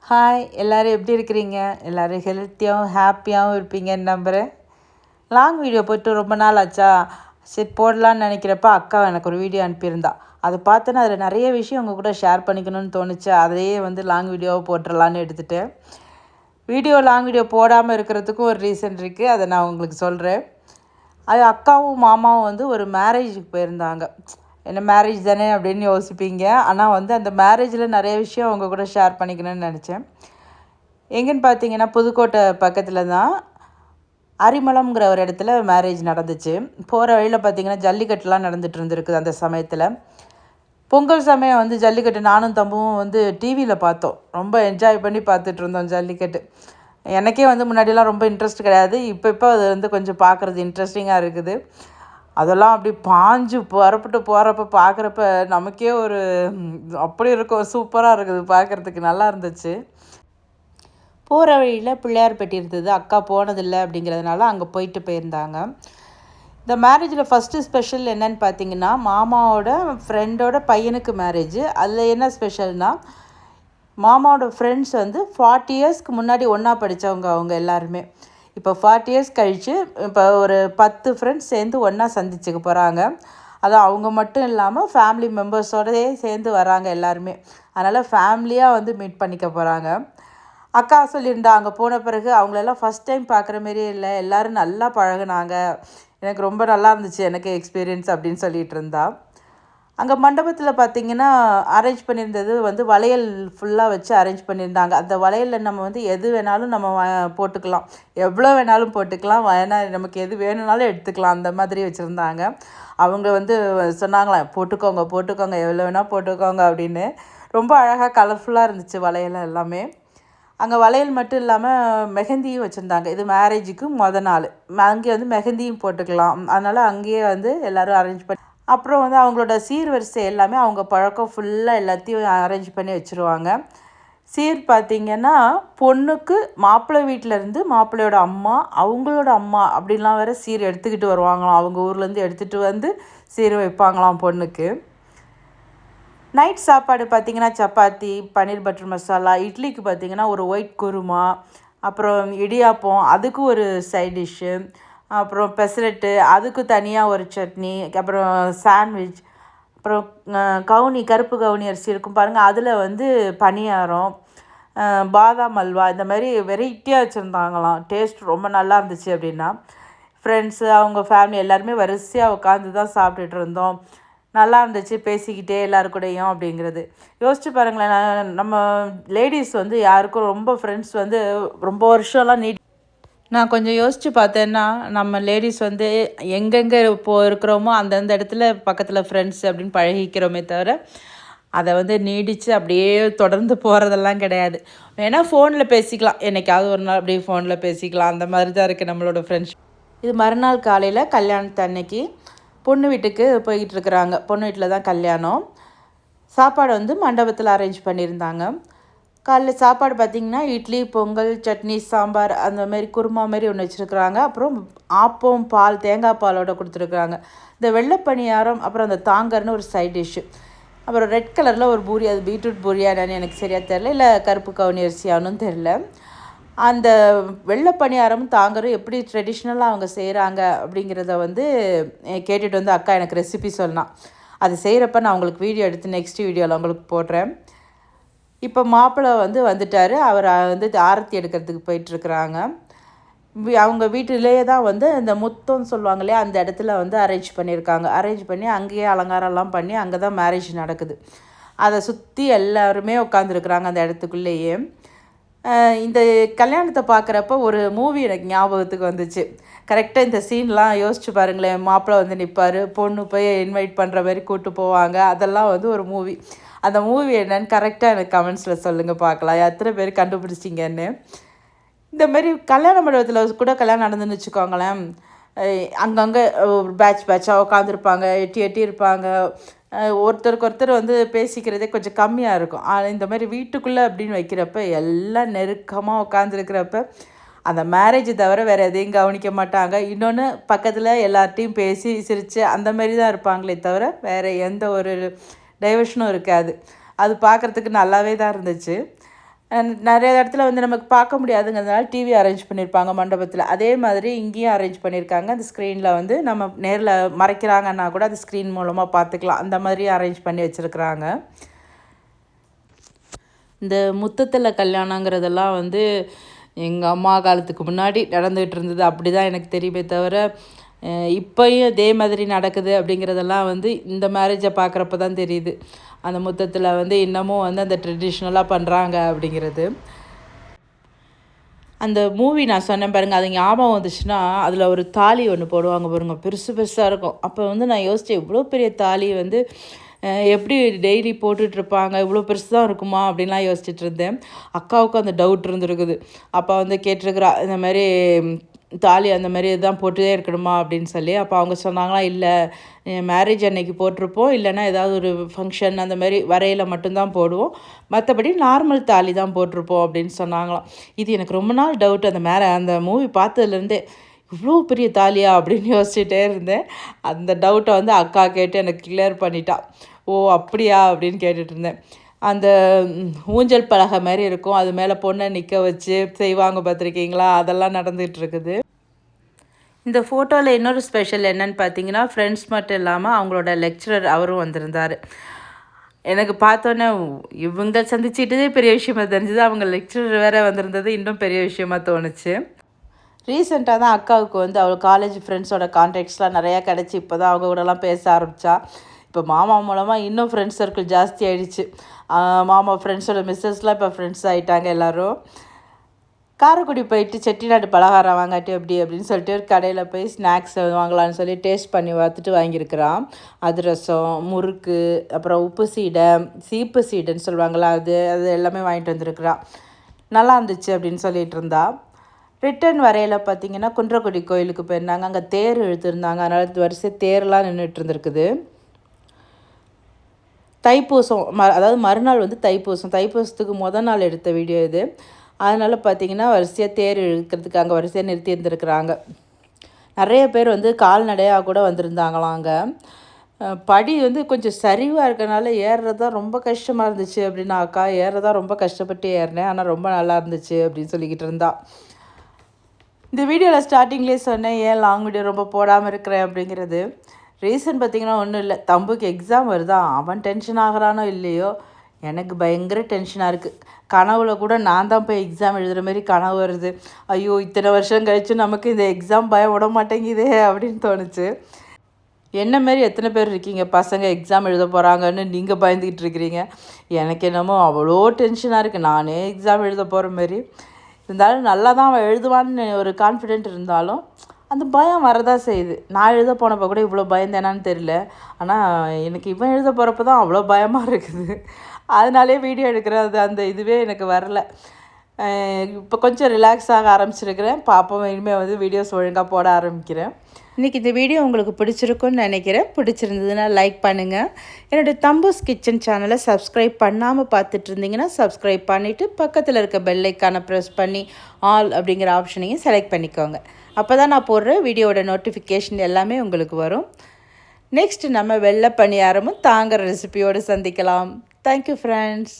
Hi எல்லோரும் எப்படி இருக்கிறீங்க? எல்லோரும் ஹெல்த்தியாகவும் ஹாப்பியாகவும் இருப்பீங்கன்னு நம்புகிறேன். லாங் வீடியோ போட்டு ரொம்ப நாள் ஆச்சா, சரி போடலான்னு நினைக்கிறப்ப அக்கா எனக்கு ஒரு வீடியோ அனுப்பியிருந்தா. அதை பார்த்தோன்னா அதில் நிறைய விஷயம் உங்கள் கூட ஷேர் பண்ணிக்கணும்னு தோணுச்சு. அதையே லங் வீடியோவை போட்டுடலான்னு எடுத்துகிட்டேன். லாங் வீடியோ போடாமல் இருக்கிறதுக்கும் ஒரு ரீசன் இருக்குது, அதை நான் உங்களுக்கு சொல்கிறேன். அது அக்காவும் மாமாவும் ஒரு மேரேஜுக்கு போயிருந்தாங்க. என்ன மேரேஜ் தானே அப்படின்னு யோசிப்பீங்க. ஆனால் அந்த மேரேஜில் நிறைய விஷயம் அவங்க கூட ஷேர் பண்ணிக்கணும்னு நினச்சேன். எங்கேன்னு பார்த்தீங்கன்னா புதுக்கோட்டை பக்கத்தில் தான் அரிமளம்ங்கிற ஒரு இடத்துல மேரேஜ் நடந்துச்சு. போகிற வழியில் பார்த்திங்கன்னா ஜல்லிக்கட்டுலாம் நடந்துகிட்டு இருந்துருக்குது. அந்த சமயத்தில் பொங்கல் சமயம் ஜல்லிக்கட்டு நானும் தம்பும் டிவியில் பார்த்தோம். ரொம்ப என்ஜாய் பண்ணி பார்த்துட்டு இருந்தோம் ஜல்லிக்கட்டு. எனக்கே முன்னாடியெல்லாம் ரொம்ப இன்ட்ரெஸ்ட் கிடையாது. இப்போ அது கொஞ்சம் பார்க்குறது இன்ட்ரெஸ்டிங்காக இருக்குது. அதெல்லாம் அப்படி பாஞ்சு புறப்பட்டு போகிறப்ப பார்க்குறப்ப நமக்கே ஒரு அப்படி இருக்கும், சூப்பராக இருக்குது பார்க்குறதுக்கு, நல்லா இருந்துச்சு. போகிற வழியில் பிள்ளையார்பட்டி இருந்தது. அக்கா போனதில்லை அப்படிங்கிறதுனால அங்கே போயிருந்தாங்க. இந்த மேரேஜில் ஃபஸ்ட்டு ஸ்பெஷல் என்னன்னு பார்த்தீங்கன்னா, மாமாவோட ஃப்ரெண்டோட பையனுக்கு மேரேஜ். அதில் என்ன ஸ்பெஷல்னால், மாமாவோட ஃப்ரெண்ட்ஸ் 40 இயர்ஸ்க்கு முன்னாடி ஒன்றா படித்தவங்க அவங்க எல்லாருமே. இப்போ 40 இயர்ஸ் கழித்து இப்போ ஒரு 10 ஃப்ரெண்ட்ஸ் சேர்ந்து ஒன்றா சந்திச்சுக்க போகிறாங்க. அது அவங்க மட்டும் இல்லாமல் ஃபேமிலி மெம்பர்ஸோடயே சேர்ந்து வராங்க எல்லாருமே. அதனால் ஃபேமிலியாக மீட் பண்ணிக்க போகிறாங்க. அக்கா சொல்லியிருந்தா அங்கே போன பிறகு அவங்களெல்லாம் ஃபஸ்ட் டைம் பார்க்குற மாரியே இல்லை, எல்லோரும் நல்லா பழகுனாங்க, எனக்கு ரொம்ப நல்லா இருந்துச்சு எனக்கு எக்ஸ்பீரியன்ஸ் அப்படின்னு சொல்லிகிட்டு இருந்தா. அங்கே மண்டபத்தில் பார்த்திங்கன்னா அரேஞ்ச் பண்ணியிருந்தது வளையல் ஃபுல்லாக வச்சு அரேஞ்ச் பண்ணியிருந்தாங்க. அந்த வளையலில் நம்ம எது வேணாலும் நம்ம போட்டுக்கலாம், எவ்வளோ வேணாலும் போட்டுக்கலாம், நமக்கு எது வேணும்னாலும் எடுத்துக்கலாம், அந்த மாதிரி வச்சுருந்தாங்க. அவங்க சொன்னாங்களாம், போட்டுக்கோங்க எவ்வளோ வேணால் போட்டுக்கோங்க அப்படின்னு. ரொம்ப அழகாக கலர்ஃபுல்லாக இருந்துச்சு வளையல் எல்லாமே. அங்கே வளையல் மட்டும் இல்லாமல் மெஹந்தியும் வச்சுருந்தாங்க. இது மேரேஜுக்கு நாள். அங்கே மெஹந்தியும் போட்டுக்கலாம், அதனால் அங்கேயே எல்லோரும் அரேஞ்ச் பண்ணி, அப்புறம் அவங்களோட சீர்வரிசை எல்லாமே அவங்க பழக்கம் ஃபுல்லாக எல்லாத்தையும் அரேஞ்ச் பண்ணி வச்சுருவாங்க. சீர் பார்த்திங்கன்னா பொண்ணுக்கு மாப்பிள்ளை வீட்டிலேருந்து மாப்பிள்ளையோட அம்மா, அவங்களோட அம்மா அப்படின்லாம் வேறு சீர் எடுத்துக்கிட்டு வருவாங்களாம். அவங்க ஊர்லேருந்து எடுத்துகிட்டு சீர் வைப்பாங்களாம் பொண்ணுக்கு. நைட் சாப்பாடு பார்த்திங்கன்னா சப்பாத்தி, பன்னீர் பட்டர் மசாலா, இட்லிக்கு பார்த்திங்கன்னா ஒரு ஒயிட் குருமா, அப்புறம் இடியாப்பம் அதுக்கு ஒரு சைட் டிஷ்ஷு, அப்புறம் பெசரட்டு அதுக்கு தனியாக ஒரு சட்னி, அப்புறம் சாண்ட்விச், அப்புறம் கவுனி, கருப்பு கவுனி அரிசி இருக்கும் பாருங்கள், அதில் பணியாரம், பாதாம் அல்வா, இந்த மாதிரி வெரைட்டியாக வச்சுருந்தாங்களாம். டேஸ்ட் ரொம்ப நல்லா இருந்துச்சு அப்படின்னா. ஃப்ரெண்ட்ஸு அவங்க ஃபேமிலி எல்லாருமே வரிசையாக உட்காந்து தான் சாப்பிட்டுட்டு இருந்தோம். நல்லா இருந்துச்சு பேசிக்கிட்டே எல்லாருக்கூடையும் அப்படிங்கிறது. யோசிச்சு பாருங்களேன், நம்ம லேடிஸ் யாருக்கும் ரொம்ப ஃப்ரெண்ட்ஸ் ரொம்ப வருஷம்லாம் நான் கொஞ்சம் யோசித்து பார்த்தேன்னா, நம்ம லேடிஸ் எங்கெங்கே இருக்கிறோமோ அந்தந்த இடத்துல பக்கத்தில் ஃப்ரெண்ட்ஸ் அப்படின்னு பழகிக்கிறோமே தவிர, அதை நீடித்து அப்படியே தொடர்ந்து போகிறதெல்லாம் கிடையாது. வேணால் ஃபோனில் பேசிக்கலாம், என்றைக்காவது ஒரு நாள் அப்படியே ஃபோனில் பேசிக்கலாம், அந்த மாதிரி தான் இருக்குது நம்மளோட ஃப்ரெண்ட்ஸ். இது மறுநாள் காலையில் கல்யாணத்து அன்னைக்கு பொண்ணு வீட்டுக்கு போய்கிட்டுருக்குறாங்க. பொண்ணு வீட்டில் தான் கல்யாணம். சாப்பாடு மண்டபத்தில் அரேஞ்ச் பண்ணியிருந்தாங்க. காலைல சாப்பாடு பார்த்திங்கன்னா இட்லி, பொங்கல், சட்னி, சாம்பார், அந்த மாதிரி குருமா மாரி ஒன்று வச்சுருக்குறாங்க. அப்புறம் ஆப்பம், பால், தேங்காய் பாலோடு கொடுத்துருக்குறாங்க. இந்த வெள்ளை பணியாரம், அப்புறம் அந்த தாங்கர்னு ஒரு சைட் டிஷ்ஷு, அப்புறம் ரெட் கலரில் ஒரு பூரி, அது பீட்ரூட் பூரியானு எனக்கு சரியாக தெரில, இல்லை கருப்பு கவுனி அரிசியானும் தெரில. அந்த வெள்ளை பணியாரம் தாங்கரும் எப்படி ட்ரெடிஷ்னலாக அவங்க செய்கிறாங்க அப்படிங்கிறத கேட்டுட்டு அக்கா எனக்கு ரெசிபி சொன்னான். அது செய்கிறப்ப நான் உங்களுக்கு வீடியோ எடுத்து நெக்ஸ்ட் வீடியோவில் உங்களுக்கு போடுறேன். இப்போ மாப்பிள்ளை வந்துட்டார். அவர் ஆரத்தி எடுக்கிறதுக்கு போயிட்டுருக்குறாங்க. அவங்க வீட்டிலேயே தான் இந்த முத்தம்னு சொல்லுவாங்க இல்லையா, அந்த இடத்துல அரேஞ்ச் பண்ணியிருக்காங்க. அரேஞ்ச் பண்ணி அங்கேயே அலங்காரம்லாம் பண்ணி அங்கே தான் மேரேஜ் நடக்குது. அதை சுற்றி எல்லாருமே உட்காந்துருக்குறாங்க அந்த இடத்துக்குள்ளேயே. இந்த கல்யாணத்தை பார்க்குறப்ப ஒரு மூவி எனக்கு ஞாபகத்துக்கு வந்துச்சு. கரெக்டாக இந்த சீன்லாம் யோசிச்சு பாருங்களேன். மாப்பிள்ளை நிற்பார், பொண்ணு போய் இன்வைட் பண்ணுற மாதிரி கூப்பிட்டு போவாங்க. அதெல்லாம் ஒரு மூவி. அந்த மூவி என்னன்னு கரெக்டாக எனக்கு கமெண்ட்ஸில் சொல்லுங்கள் பார்க்கலாம், எத்தனை பேர் கண்டுபிடிச்சிங்கன்னு. இந்தமாரி கல்யாண மண்டபத்தில் கூட கல்யாணம் நடந்துன்னு வச்சுக்கோங்களேன், அங்கங்கே பேட்சாக உட்காந்துருப்பாங்க, எட்டி எட்டி இருப்பாங்க. ஒருத்தருக்கு ஒருத்தர் பேசிக்கிறதே கொஞ்சம் கம்மியாக இருக்கும். இந்த மாதிரி வீட்டுக்குள்ளே அப்படின்னு வைக்கிறப்ப எல்லாம் நெருக்கமாக உட்காந்துருக்கிறப்ப அந்த மேரேஜ் தவிர வேறு எதையும் கவனிக்க மாட்டாங்க. இன்னொன்று பக்கத்தில் எல்லார்ட்டையும் பேசி சிரித்து அந்த மாதிரி தான் இருப்பாங்களே தவிர வேறு எந்த ஒரு டைவர்ஷனும் இருக்காது. அது பார்க்குறதுக்கு நல்லாவே தான் இருந்துச்சு. நிறைய இடத்துல வந்து நமக்கு பார்க்க முடியாதுங்கிறதுனால டிவி அரேஞ்ச் பண்ணியிருப்பாங்க மண்டபத்தில். அதே மாதிரி இங்கேயும் அரேஞ்ச் பண்ணியிருக்காங்க. அந்த ஸ்க்ரீனில் வந்து நம்ம நேரில் மறைக்கிறாங்கன்னா கூட அது ஸ்க்ரீன் மூலமாக பார்த்துக்கலாம். அந்த மாதிரி அரேஞ்ச் பண்ணி வச்சுருக்குறாங்க. இந்த முத்தத்தில் கல்யாணங்கிறதெல்லாம் வந்து எங்கள் அம்மா காலத்துக்கு முன்னாடி நடந்துகிட்டு இருந்தது அப்படி தான் எனக்கு தெரியுமே தவிர, இப்போயும் இதே மாதிரி நடக்குது அப்படிங்கிறதெல்லாம் வந்து இந்த மேரேஜை பார்க்குறப்ப தான் தெரியுது. அந்த முத்தத்தில் வந்து இன்னமும் வந்து அந்த ட்ரெடிஷ்னலாக பண்ணுறாங்க அப்படிங்கிறது. அந்த மூவி நான் சொன்னேன் பாருங்கள், அது ஞாபகம் வந்துச்சுன்னா அதில் ஒரு தாலி ஒன்று போடுவாங்க பாருங்கள், பெருசு பெருசாக இருக்கும். அப்போ வந்து நான் யோசித்தேன், இவ்வளோ பெரிய தாலி வந்து எப்படி டெய்லி போட்டுட்ருப்பாங்க, இவ்வளோ பெருசு தான் இருக்குமா அப்படின்லாம் யோசிச்சுட்டு இருந்தேன். அக்காவுக்கும் அந்த டவுட் இருந்துருக்குது. அப்போ வந்து கேட்டிருக்கிறா, இந்த மாதிரி தாலி அந்த மாதிரி தான் போட்டுதே இருக்கணுமா அப்படின்னு சொல்லி. அப்போ அவங்க சொன்னாங்களாம், இல்லை மேரேஜ் அன்னைக்கு போட்டிருப்போம், இல்லைன்னா ஏதாவது ஒரு ஃபங்க்ஷன் அந்த மாதிரி வரையில் மட்டும்தான் போடுவோம், மற்றபடி நார்மல் தாலி தான் போட்டிருப்போம் அப்படின்னு சொன்னாங்களாம். இது எனக்கு ரொம்ப நாள் டவுட். அந்த மூவி பார்த்ததுலேருந்தே இவ்வளோ பெரிய தாலியா அப்படின்னு யோசிச்சுட்டே இருந்தேன். அந்த டவுட்டை வந்து அக்கா கேட்டு எனக்கு கிளியர் பண்ணிட்டா. ஓ அப்படியா அப்படின்னு கேட்டுட்டு இருந்தேன். அந்த ஊஞ்சல் பலகை மாதிரி இருக்கும், அது மேலே பொண்ணை நிற்க வச்சு செய்வாங்க பார்த்துருக்கீங்களா, அதெல்லாம் நடந்துகிட்ருக்குது. இந்த ஃபோட்டோவில் இன்னொரு ஸ்பெஷல் என்னன்னு பார்த்தீங்கன்னா, ஃப்ரெண்ட்ஸ் மட்டும் இல்லாமல் அவங்களோட லெக்சரர் அவரும் வந்திருந்தார். எனக்கு பார்த்தோன்னே இவங்க சந்திச்சிட்டதே பெரிய விஷயமா தெரிஞ்சுது, அவங்க லெக்சரர் வேறு வந்திருந்தது இன்னும் பெரிய விஷயமா தோணுச்சு. ரீசெண்டாக தான் அக்காவுக்கு வந்து அவள் காலேஜ் ஃப்ரெண்ட்ஸோட கான்டாக்ட்ஸ்லாம் நிறையா கிடச்சி இப்போ தான் அவங்க கூடலாம் பேச ஆரம்பித்தா. இப்போ மாமா மூலமாக இன்னும் ஃப்ரெண்ட்ஸ் சர்க்கிள் ஜாஸ்தி ஆகிடுச்சு. மாமா ஃப்ரெண்ட்ஸோட மிஸ்ஸஸ்லாம் இப்போ ஃப்ரெண்ட்ஸ் ஆகிட்டாங்க எல்லோரும். காரைக்குடி போயிட்டு செட்டிநாடு பலகாரம் வாங்காட்டி அப்படின்னு சொல்லிட்டு ஒரு கடையில் போய் ஸ்நாக்ஸ் வாங்கலான்னு சொல்லி டேஸ்ட் பண்ணி பார்த்துட்டு வாங்கியிருக்கிறான். அதிரசம், முறுக்கு, அப்புறம் உப்பு சீடை, சீப்பு சீடைன்னு சொல்லுவாங்களா, அது எல்லாமே வாங்கிட்டு வந்துருக்குறான். நல்லா இருந்துச்சு அப்படின்னு சொல்லிகிட்டு இருந்தா. ரிட்டன் வரையில் பார்த்திங்கன்னா குன்றக்குடி கோயிலுக்கு போயிருந்தாங்க. அங்கே தேர் இழுத்துருந்தாங்க. அதனால் வரிசை தேர்லாம் நின்றுட்டு இருந்திருக்குது. தைப்பூசம் அதாவது மறுநாள் வந்து தைப்பூசத்துக்கு முதல் நாள் எடுத்த வீடியோ இது. அதனால் பார்த்திங்கன்னா வரிசையாக தேர் இழுக்கிறதுக்கு அங்கே வரிசையாக நிறுத்தி இருந்துருக்குறாங்க. நிறைய பேர் வந்து கால்நடையாக கூட வந்திருந்தாங்களாம். அங்கே படி வந்து கொஞ்சம் சரிவாக இருக்கனால ஏறுறது தான் ரொம்ப கஷ்டமாக இருந்துச்சு அப்படின்னாக்கா, ஏறதான் ரொம்ப கஷ்டப்பட்டு ஏறினேன், ஆனால் ரொம்ப நல்லா இருந்துச்சு அப்படின்னு சொல்லிக்கிட்டு இருந்தா. இந்த வீடியோவில் ஸ்டார்டிங்லேயே சொன்னேன் ஏன் லாங் வீடியோ ரொம்ப போடாமல் இருக்கிறேன் அப்படிங்கிறது. ரீசன் பார்த்திங்கன்னா ஒன்றும் இல்லை, தம்புக்கு எக்ஸாம் வருதான், அவன் டென்ஷன் ஆகிறானோ இல்லையோ, எனக்கு பயங்கர டென்ஷனாக இருக்குது. கனவுல கூட நான் தான் போய் எக்ஸாம் எழுதுகிற மாதிரி கனவு வருது. ஐயோ இத்தனை வருஷம் கழித்து நமக்கு இந்த எக்ஸாம் பயம் விட மாட்டேங்குதே அப்படின்னு தோணுச்சு. என்ன மாரி எத்தனை பேர் இருக்கீங்க பசங்க எக்ஸாம் எழுத போகிறாங்கன்னு நீங்கள் பயந்துக்கிட்டு இருக்கிறீங்க? எனக்கு என்னமோ அவ்வளோ டென்ஷனாக இருக்குது, நானே எக்ஸாம் எழுத போகிற மாரி. இருந்தாலும் நல்லா தான் அவன் எழுதுவான்னு ஒரு கான்ஃபிடென்ட் இருந்தாலும் அந்த பயம் வரதான் செய்யுது. நான் எழுத போனப்போ கூட இவ்வளோ பயந்தேனான்னு தெரியல, ஆனால் எனக்கு இவன் எழுத போகிறப்ப தான் அவ்வளோ பயமாக இருக்குது. அதனாலே வீடியோ எடுக்கிறது அந்த இதுவே எனக்கு வரல. இப்போ கொஞ்சம் ரிலாக்ஸ் ஆக ஆரம்பிச்சிருக்கிறேன். பாப்போம், இனிமேல் வந்து வீடியோஸ் ஒழுங்காக போட ஆரம்பிக்கிறேன். இன்றைக்கி இந்த வீடியோ உங்களுக்கு பிடிச்சிருக்குன்னு நினைக்கிறேன். பிடிச்சிருந்ததுன்னா லைக் பண்ணுங்கள். என்னோடய தம்பூஸ் கிச்சன் சேனலை சப்ஸ்கிரைப் பண்ணாமல் பார்த்துட்டு இருந்தீங்கன்னா சப்ஸ்கிரைப் பண்ணிவிட்டு பக்கத்தில் இருக்க பெல் ஐக்கானை ப்ரெஸ் பண்ணி ஆல் அப்படிங்கிற ஆப்ஷனையும் செலக்ட் பண்ணிக்கோங்க. அப்போ தான் நான் போடுற வீடியோவோட நோட்டிஃபிகேஷன் எல்லாமே உங்களுக்கு வரும். நெக்ஸ்ட் நம்ம வெள்ளை பணியாரமும் தாங்குற ரெசிபியோடு சந்திக்கலாம். Thank you friends.